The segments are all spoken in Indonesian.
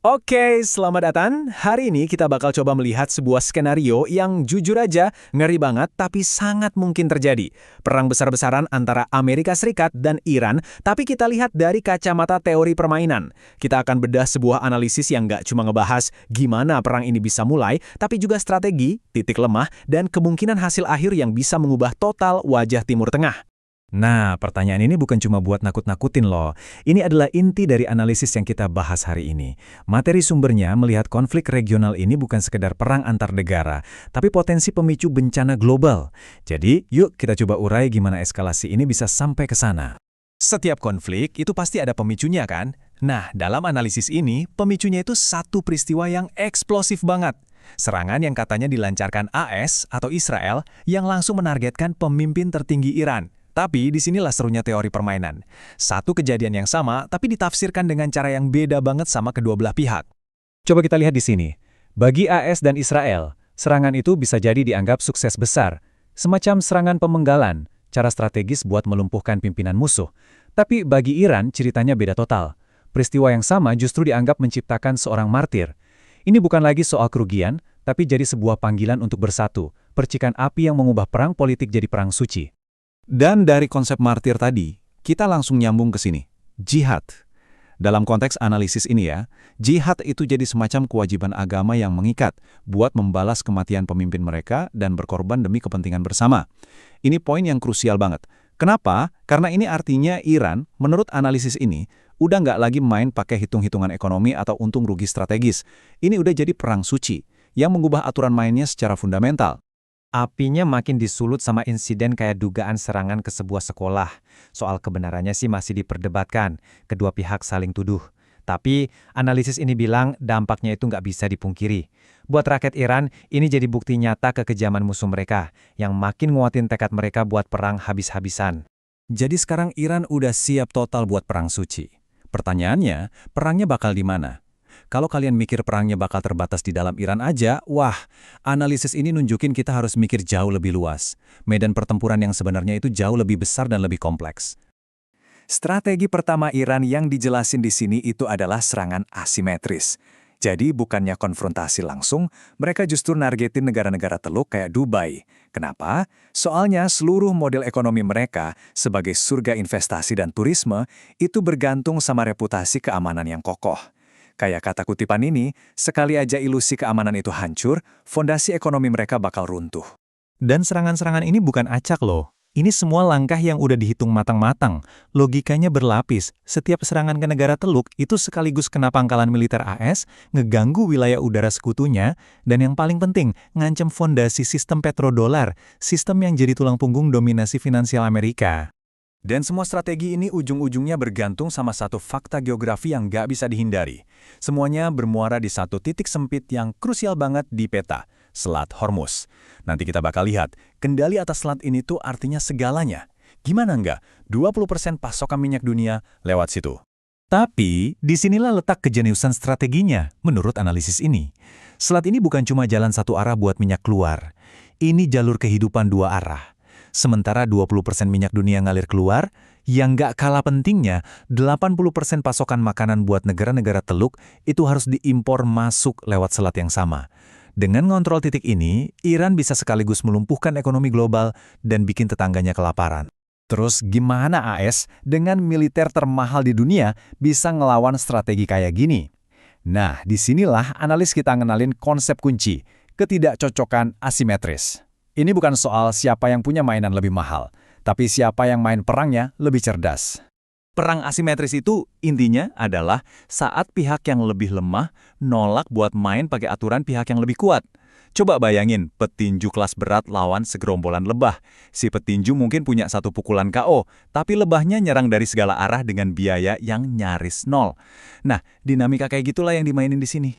Oke, selamat datang. Hari ini kita bakal coba melihat sebuah skenario yang jujur aja ngeri banget tapi sangat mungkin terjadi. Perang besar-besaran antara Amerika Serikat dan Iran, tapi kita lihat dari kacamata teori permainan. Kita akan bedah sebuah analisis yang nggak cuma ngebahas gimana perang ini bisa mulai, tapi juga strategi, titik lemah, dan kemungkinan hasil akhir yang bisa mengubah total wajah Timur Tengah. Nah, pertanyaan ini bukan cuma buat nakut-nakutin loh. Ini adalah inti dari analisis yang kita bahas hari ini. Materi sumbernya melihat konflik regional ini bukan sekedar perang antar negara, tapi potensi pemicu bencana global. Jadi, yuk kita coba urai gimana eskalasi ini bisa sampai ke sana. Setiap konflik itu pasti ada pemicunya kan? Nah, dalam analisis ini, pemicunya itu satu peristiwa yang eksplosif banget. Serangan yang katanya dilancarkan AS atau Israel yang langsung menargetkan pemimpin tertinggi Iran. Tapi disinilah serunya teori permainan. Satu kejadian yang sama, tapi ditafsirkan dengan cara yang beda banget sama kedua belah pihak. Coba kita lihat di sini. Bagi AS dan Israel, serangan itu bisa jadi dianggap sukses besar. Semacam serangan pemenggalan, cara strategis buat melumpuhkan pimpinan musuh. Tapi bagi Iran, ceritanya beda total. Peristiwa yang sama justru dianggap menciptakan seorang martir. Ini bukan lagi soal kerugian, tapi jadi sebuah panggilan untuk bersatu. Percikan api yang mengubah perang politik jadi perang suci. Dan dari konsep martir tadi, kita langsung nyambung ke sini. Jihad. Dalam konteks analisis ini ya, jihad itu jadi semacam kewajiban agama yang mengikat buat membalas kematian pemimpin mereka dan berkorban demi kepentingan bersama. Ini poin yang krusial banget. Kenapa? Karena ini artinya Iran, menurut analisis ini, udah nggak lagi main pakai hitung-hitungan ekonomi atau untung rugi strategis. Ini udah jadi perang suci, yang mengubah aturan mainnya secara fundamental. Apinya makin disulut sama insiden kayak dugaan serangan ke sebuah sekolah. Soal kebenarannya sih masih diperdebatkan, kedua pihak saling tuduh. Tapi analisis ini bilang dampaknya itu nggak bisa dipungkiri. Buat rakyat Iran, ini jadi bukti nyata kekejaman musuh mereka, yang makin nguatin tekad mereka buat perang habis-habisan. Jadi sekarang Iran udah siap total buat perang suci. Pertanyaannya, perangnya bakal di mana? Kalau kalian mikir perangnya bakal terbatas di dalam Iran aja, wah, analisis ini nunjukin kita harus mikir jauh lebih luas. Medan pertempuran yang sebenarnya itu jauh lebih besar dan lebih kompleks. Strategi pertama Iran yang dijelasin di sini itu adalah serangan asimetris. Jadi bukannya konfrontasi langsung, mereka justru nargetin negara-negara teluk kayak Dubai. Kenapa? Soalnya seluruh model ekonomi mereka sebagai surga investasi dan turisme itu bergantung sama reputasi keamanan yang kokoh. Kayak kata kutipan ini, sekali aja ilusi keamanan itu hancur, fondasi ekonomi mereka bakal runtuh. Dan serangan-serangan ini bukan acak loh. Ini semua langkah yang udah dihitung matang-matang. Logikanya berlapis. Setiap serangan ke negara teluk itu sekaligus kena pangkalan militer AS, ngeganggu wilayah udara sekutunya, dan yang paling penting, ngancam fondasi sistem petrodolar, sistem yang jadi tulang punggung dominasi finansial Amerika. Dan semua strategi ini ujung-ujungnya bergantung sama satu fakta geografi yang nggak bisa dihindari. Semuanya bermuara di satu titik sempit yang krusial banget di peta, Selat Hormuz. Nanti kita bakal lihat, kendali atas selat ini tuh artinya segalanya. Gimana nggak? 20% pasokan minyak dunia lewat situ. Tapi, disinilah letak kejeniusan strateginya, menurut analisis ini. Selat ini bukan cuma jalan satu arah buat minyak keluar. Ini jalur kehidupan dua arah. Sementara 20% minyak dunia ngalir keluar, yang nggak kalah pentingnya, 80% pasokan makanan buat negara-negara teluk itu harus diimpor masuk lewat selat yang sama. Dengan ngontrol titik ini, Iran bisa sekaligus melumpuhkan ekonomi global dan bikin tetangganya kelaparan. Terus gimana AS dengan militer termahal di dunia bisa ngelawan strategi kayak gini? Nah, disinilah analis kita ngenalin konsep kunci, ketidakcocokan asimetris. Ini bukan soal siapa yang punya mainan lebih mahal, tapi siapa yang main perangnya lebih cerdas. Perang asimetris itu intinya adalah saat pihak yang lebih lemah nolak buat main pakai aturan pihak yang lebih kuat. Coba bayangin petinju kelas berat lawan segerombolan lebah. Si petinju mungkin punya satu pukulan KO, tapi lebahnya nyerang dari segala arah dengan biaya yang nyaris nol. Nah, dinamika kayak gitulah yang dimainin di sini.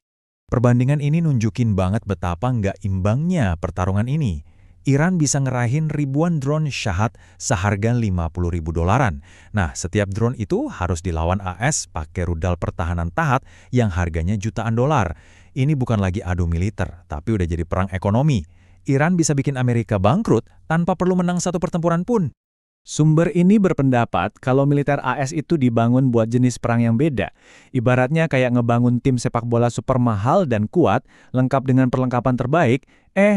Perbandingan ini nunjukin banget betapa nggak imbangnya pertarungan ini. Iran bisa ngerahin ribuan drone Shahed seharga $50.000. Nah, setiap drone itu harus dilawan AS pakai rudal pertahanan Tahat yang harganya jutaan dolar. Ini bukan lagi adu militer, tapi udah jadi perang ekonomi. Iran bisa bikin Amerika bangkrut tanpa perlu menang satu pertempuran pun. Sumber ini berpendapat kalau militer AS itu dibangun buat jenis perang yang beda. Ibaratnya kayak ngebangun tim sepak bola super mahal dan kuat, lengkap dengan perlengkapan terbaik,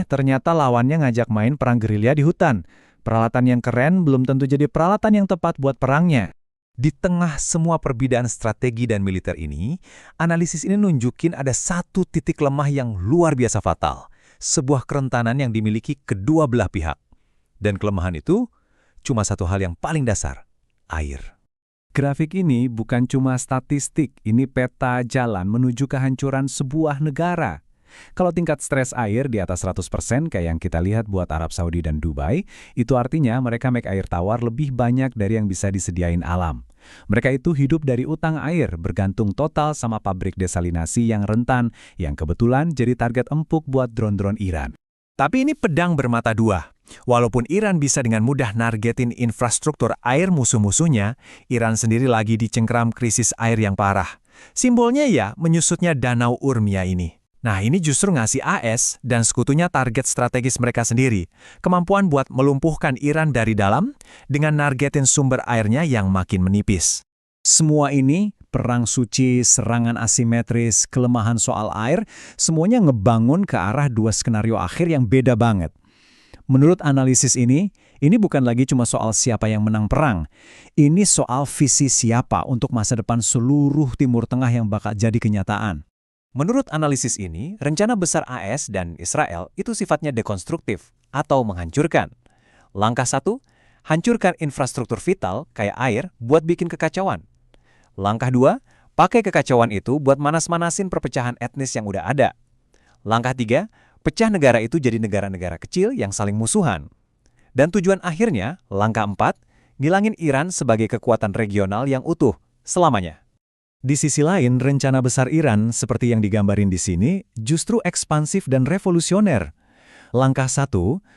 ternyata lawannya ngajak main perang gerilya di hutan. Peralatan yang keren belum tentu jadi peralatan yang tepat buat perangnya. Di tengah semua perbedaan strategi dan militer ini, analisis ini nunjukin ada satu titik lemah yang luar biasa fatal. Sebuah kerentanan yang dimiliki kedua belah pihak. Dan kelemahan itu cuma satu hal yang paling dasar, air. Grafik ini bukan cuma statistik, ini peta jalan menuju kehancuran sebuah negara. Kalau tingkat stres air di atas 100% kayak yang kita lihat buat Arab Saudi dan Dubai, itu artinya mereka make air tawar lebih banyak dari yang bisa disediain alam. Mereka itu hidup dari utang air, bergantung total sama pabrik desalinasi yang rentan, yang kebetulan jadi target empuk buat drone-drone Iran. Tapi ini pedang bermata dua. Walaupun Iran bisa dengan mudah nargetin infrastruktur air musuh-musuhnya, Iran sendiri lagi dicengkram krisis air yang parah. Simbolnya ya menyusutnya Danau Urmia ini. Nah, ini justru ngasih AS dan sekutunya target strategis mereka sendiri. Kemampuan buat melumpuhkan Iran dari dalam dengan nargetin sumber airnya yang makin menipis. Semua ini, perang suci, serangan asimetris, kelemahan soal air, semuanya ngebangun ke arah dua skenario akhir yang beda banget. Menurut analisis ini bukan lagi cuma soal siapa yang menang perang. Ini soal visi siapa untuk masa depan seluruh Timur Tengah yang bakal jadi kenyataan. Menurut analisis ini, rencana besar AS dan Israel itu sifatnya dekonstruktif atau menghancurkan. Langkah 1, hancurkan infrastruktur vital kayak air buat bikin kekacauan. Langkah 2, pakai kekacauan itu buat manas-manasin perpecahan etnis yang udah ada. Langkah 3, pecah negara itu jadi negara-negara kecil yang saling musuhan. Dan tujuan akhirnya, langkah 4, ngilangin Iran sebagai kekuatan regional yang utuh selamanya. Di sisi lain, rencana besar Iran seperti yang digambarin di sini justru ekspansif dan revolusioner. Langkah 1,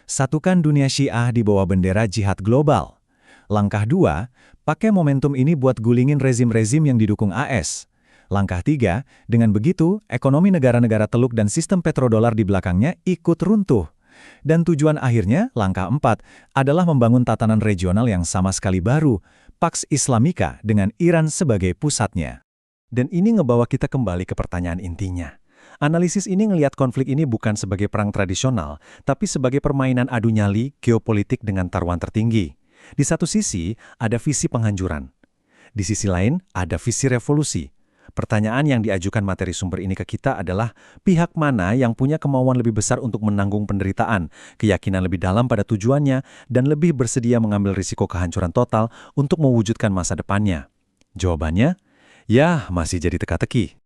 satukan dunia Syiah di bawah bendera jihad global. Langkah 2, pakai momentum ini buat gulingin rezim-rezim yang didukung AS. Langkah 3, dengan begitu, ekonomi negara-negara Teluk dan sistem petrodolar di belakangnya ikut runtuh. Dan tujuan akhirnya, langkah 4, adalah membangun tatanan regional yang sama sekali baru, Pax Islamica dengan Iran sebagai pusatnya. Dan ini ngebawa kita kembali ke pertanyaan intinya. Analisis ini ngelihat konflik ini bukan sebagai perang tradisional, tapi sebagai permainan adu nyali geopolitik dengan taruhan tertinggi. Di satu sisi, ada visi penghancuran. Di sisi lain, ada visi revolusi. Pertanyaan yang diajukan materi sumber ini ke kita adalah pihak mana yang punya kemauan lebih besar untuk menanggung penderitaan, keyakinan lebih dalam pada tujuannya, dan lebih bersedia mengambil risiko kehancuran total untuk mewujudkan masa depannya. Jawabannya, ya masih jadi teka-teki.